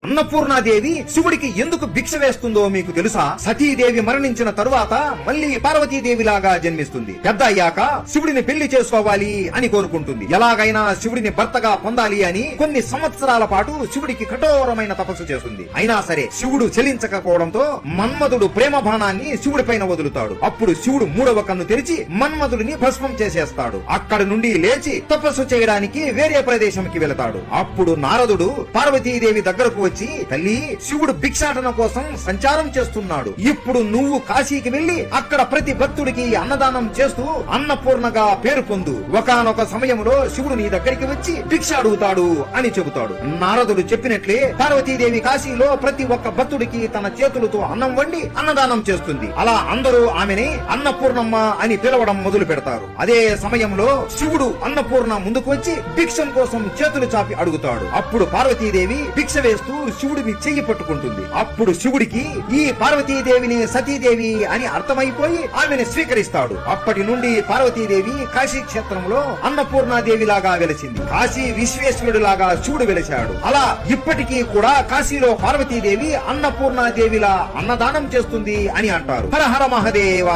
అన్నపూర్ణాదేవి శివుడికి ఎందుకు భిక్ష వేస్తుందో మీకు తెలుసా? సతీదేవి మరణించిన తరువాత మళ్ళీ పార్వతీదేవి లాగా జన్మిస్తుంది. పెద్ద అయ్యాక శివుడిని పెళ్లి చేసుకోవాలి అని కోరుకుంటుంది. ఎలాగైనా శివుడిని భర్తగా పొందాలి అని కొన్ని సంవత్సరాల పాటు శివుడికి కఠోరమైన తపస్సు చేస్తుంది. అయినా సరే శివుడు చెలించకపోవడంతో మన్మధుడు ప్రేమ బాణాన్ని శివుడి పైన వదులుతాడు. అప్పుడు శివుడు మూడవ కన్ను తెరిచి మన్మధుడిని భస్మం చేసేస్తాడు. అక్కడి నుండి లేచి తపస్సు చేయడానికి వేరే ప్రదేశంకి వెళతాడు. అప్పుడు నారదుడు పార్వతీదేవి దగ్గరకు వచ్చి, తల్లి, శివుడు భిక్షాటన కోసం సంచారం చేస్తున్నాడు. ఇప్పుడు నువ్వు కాశీకి వెళ్లి అక్కడ ప్రతి భక్తుడికి అన్నదానం చేస్తూ అన్నపూర్ణగా పేరు పొందు. ఒకానొక సమయంలో శివుడు నీ దగ్గరికి వచ్చి భిక్ష అడుగుతాడు అని చెబుతాడు. నారదుడు చెప్పినట్లే పార్వతీదేవి కాశీలో ప్రతి ఒక్క భక్తుడికి తన చేతులతో అన్నం వండి అన్నదానం చేస్తుంది. అలా అందరూ ఆమెని అన్నపూర్ణమ్మ అని పిలవడం మొదలు పెడతారు. అదే సమయంలో శివుడు అన్నపూర్ణ ముందుకు వచ్చి భిక్షం కోసం చేతులు చాపి అడుగుతాడు. అప్పుడు పార్వతీదేవి భిక్ష వేస్తూ శివుడిని చెయ్యి పట్టుకుంటుంది. అప్పుడు శివుడికి ఈ పార్వతీదేవిని సతీదేవి అని అర్థమైపోయి ఆమెను స్వీకరిస్తాడు. అప్పటి నుండి పార్వతీదేవి కాశీ క్షేత్రంలో అన్నపూర్ణాదేవి లాగా వెలిసింది. కాశీ విశ్వేశ్వరుడు లాగా శివుడు వెలిశాడు. అలా ఇప్పటికీ కూడా కాశీలో పార్వతీదేవి అన్నపూర్ణాదేవిలా అన్నదానం చేస్తుంది అని అంటారు. హర హర మహదేవ.